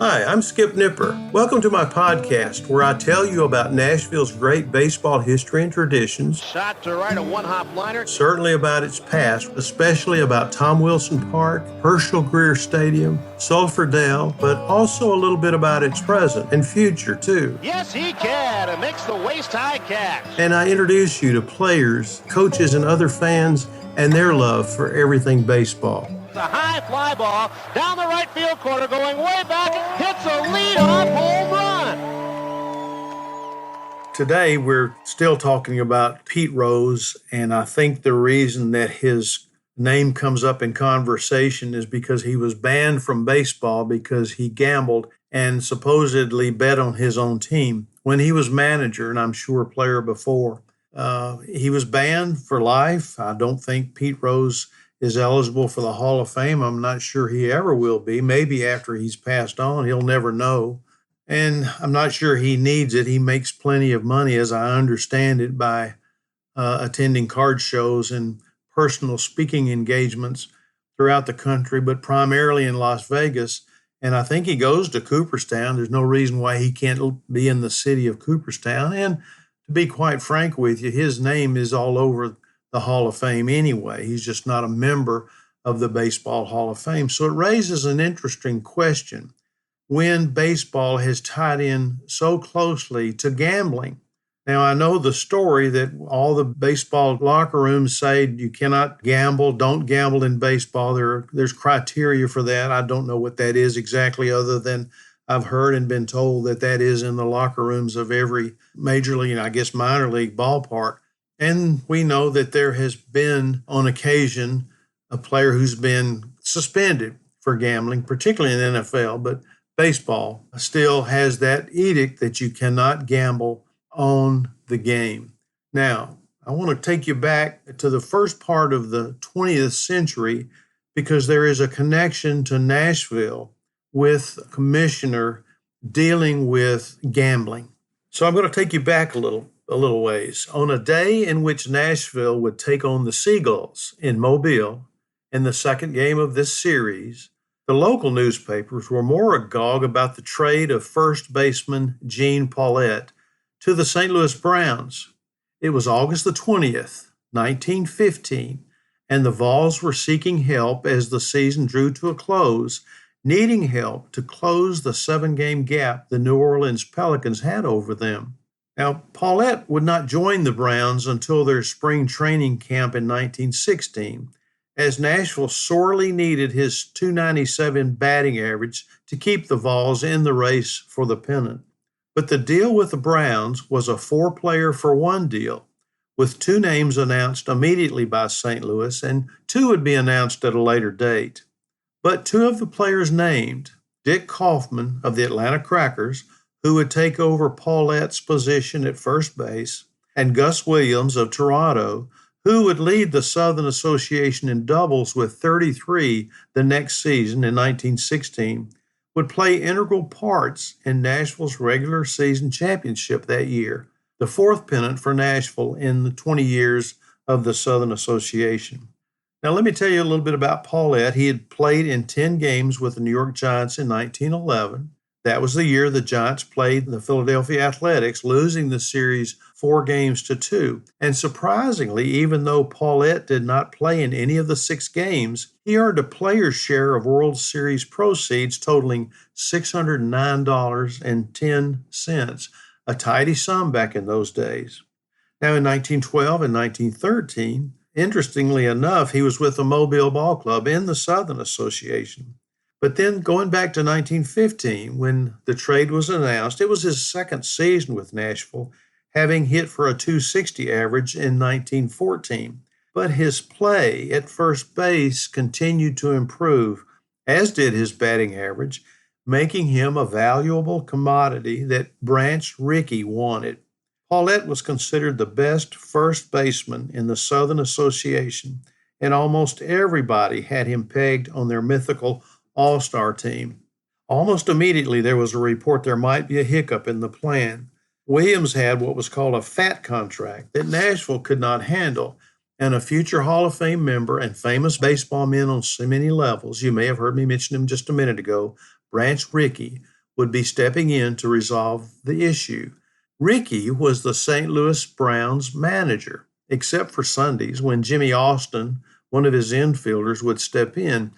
Hi, I'm Skip Nipper. Welcome to my podcast where I tell you about Nashville's great baseball history and traditions. Shot to right, a one-hop liner. Certainly about its past, especially about Tom Wilson Park, Herschel Greer Stadium, Sulphur Dell, but also a little bit about its present and future too. Yes, he can. It makes the waist-high catch. And I introduce you to players, coaches, and other fans and their love for everything baseball. The high fly ball down the right field corner, going way back, hits a lead-off home run. Today, we're still talking about Pete Rose, and I think the reason that his name comes up in conversation is because he was banned from baseball because he gambled and supposedly bet on his own team when he was manager, and I'm sure a player before. He was banned for life. I don't think Pete Rose is eligible for the Hall of Fame. I'm not sure he ever will be. Maybe after he's passed on, he'll never know. And I'm not sure he needs it. He makes plenty of money, as I understand it, by attending card shows and personal speaking engagements throughout the country, but primarily in Las Vegas. And I think he goes to Cooperstown. There's no reason why he can't be in the city of Cooperstown. And to be quite frank with you, his name is all over the Hall of Fame anyway. He's just not a member of the Baseball Hall of Fame. So it raises an interesting question when baseball has tied in so closely to gambling. Now, I know the story that all the baseball locker rooms say you cannot gamble, don't gamble in baseball. There's criteria for that. I don't know what that is exactly, other than I've heard and been told that that is in the locker rooms of every major league, and I guess minor league ballpark. And we know that there has been, on occasion, a player who's been suspended for gambling, particularly in the NFL, but baseball still has that edict that you cannot gamble on the game. Now, I want to take you back to the first part of the 20th century because there is a connection to Nashville with a commissioner dealing with gambling. So I'm going to take you back a little ways. On a day in which Nashville would take on the Seagulls in Mobile in the second game of this series, the local newspapers were more agog about the trade of first baseman Gene Paulette to the St. Louis Browns. It was August the 20th, 1915, and the Vols were seeking help as the season drew to a close, needing help to close the 7-game gap the New Orleans Pelicans had over them. Now, Paulette would not join the Browns until their spring training camp in 1916, as Nashville sorely needed his .297 batting average to keep the Vols in the race for the pennant. But the deal with the Browns was a 4-player for 1 deal, with 2 names announced immediately by St. Louis, and 2 would be announced at a later date. But 2 of the players named, Dick Kaufman of the Atlanta Crackers, who would take over Paulette's position at first base, and Gus Williams of Toronto, who would lead the Southern Association in doubles with 33 the next season in 1916, would play integral parts in Nashville's regular season championship that year, the 4th pennant for Nashville in the 20 years of the Southern Association. Now, let me tell you a little bit about Paulette. He had played in 10 games with the New York Giants in 1911. That was the year the Giants played the Philadelphia Athletics, losing the series 4-2. And surprisingly, even though Paulette did not play in any of the 6 games, he earned a player's share of World Series proceeds totaling $609.10, a tidy sum back in those days. Now, in 1912 and 1913, interestingly enough, he was with the Mobile Ball Club in the Southern Association. But then going back to 1915, when the trade was announced, it was his 2nd season with Nashville, having hit for a .260 average in 1914. But his play at first base continued to improve, as did his batting average, making him a valuable commodity that Branch Rickey wanted. Paulette was considered the best first baseman in the Southern Association, and almost everybody had him pegged on their mythical All-Star team. Almost immediately, there was a report there might be a hiccup in the plan. Williams had what was called a fat contract that Nashville could not handle, and a future Hall of Fame member and famous baseball man on so many levels, you may have heard me mention him just a minute ago, Branch Rickey, would be stepping in to resolve the issue. Ricky was the St. Louis Browns manager, except for Sundays when Jimmy Austin, one of his infielders, would step in.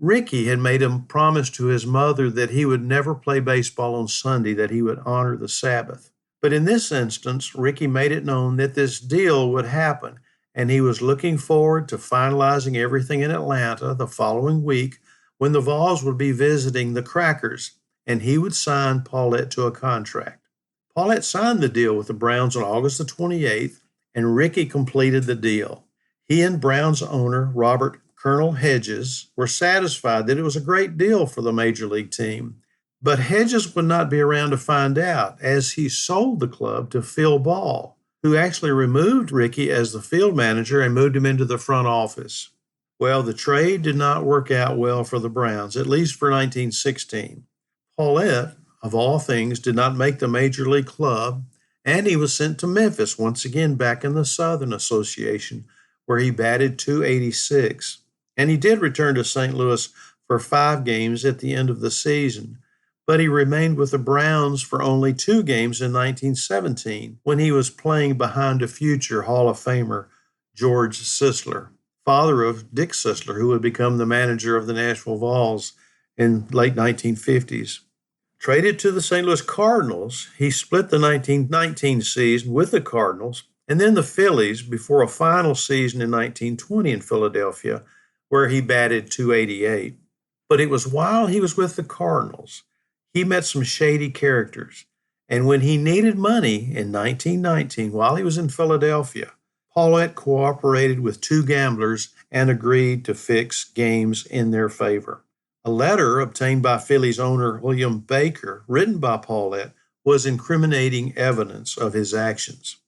Ricky had made a promise to his mother that he would never play baseball on Sunday, that he would honor the Sabbath. But in this instance, Ricky made it known that this deal would happen, and he was looking forward to finalizing everything in Atlanta the following week when the Vols would be visiting the Crackers, and he would sign Paulette to a contract. Paulette signed the deal with the Browns on August the 28th, and Ricky completed the deal. He and Browns owner Robert Colonel Hedges were satisfied that it was a great deal for the major league team. But Hedges would not be around to find out, as he sold the club to Phil Ball, who actually removed Ricky as the field manager and moved him into the front office. Well, the trade did not work out well for the Browns, at least for 1916. Paulette, of all things, did not make the major league club, and he was sent to Memphis, once again back in the Southern Association, where he batted .286. And he did return to St. Louis for 5 games at the end of the season, but he remained with the Browns for only 2 games in 1917, when he was playing behind a future Hall of Famer, George Sisler, father of Dick Sisler, who would become the manager of the Nashville Vols in late 1950s. Traded to the St. Louis Cardinals, he split the 1919 season with the Cardinals and then the Phillies before a final season in 1920 in Philadelphia, where he batted .288. But it was while he was with the Cardinals, he met some shady characters. And when he needed money in 1919, while he was in Philadelphia, Paulette cooperated with 2 gamblers and agreed to fix games in their favor. A letter obtained by Phillies owner William Baker, written by Paulette, was incriminating evidence of his actions.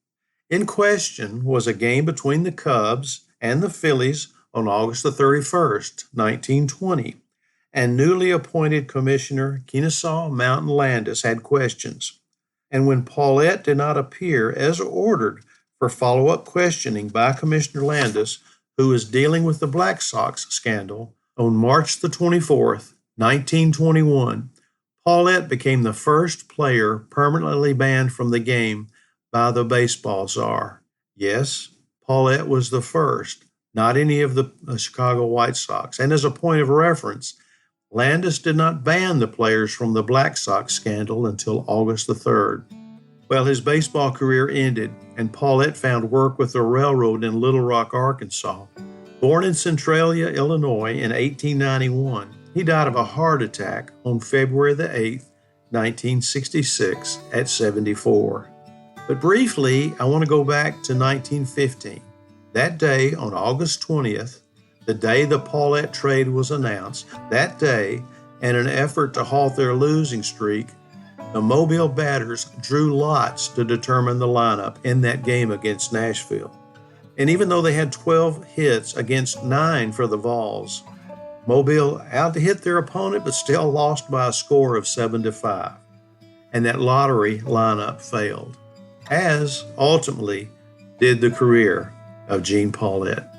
In question was a game between the Cubs and the Phillies on August the 31st, 1920, and newly appointed Commissioner Kennesaw Mountain Landis had questions. And when Paulette did not appear as ordered for follow-up questioning by Commissioner Landis, who was dealing with the Black Sox Scandal, on March the 24th, 1921, Paulette became the first player permanently banned from the game by the baseball czar. Yes, Paulette was the first, not any of the Chicago White Sox. And as a point of reference, Landis did not ban the players from the Black Sox Scandal until August the 3rd. Well, his baseball career ended, and Paulette found work with the railroad in Little Rock, Arkansas. Born in Centralia, Illinois in 1891, he died of a heart attack on February the 8th, 1966 at 74. But briefly, I want to go back to 1915. That day, on August 20th, the day the Paulette trade was announced, that day, in an effort to halt their losing streak, the Mobile batters drew lots to determine the lineup in that game against Nashville. And even though they had 12 hits against 9 for the Vols, Mobile out-hit their opponent but still lost by a score of 7-5. And that lottery lineup failed, as ultimately did the career of Gene Paulette.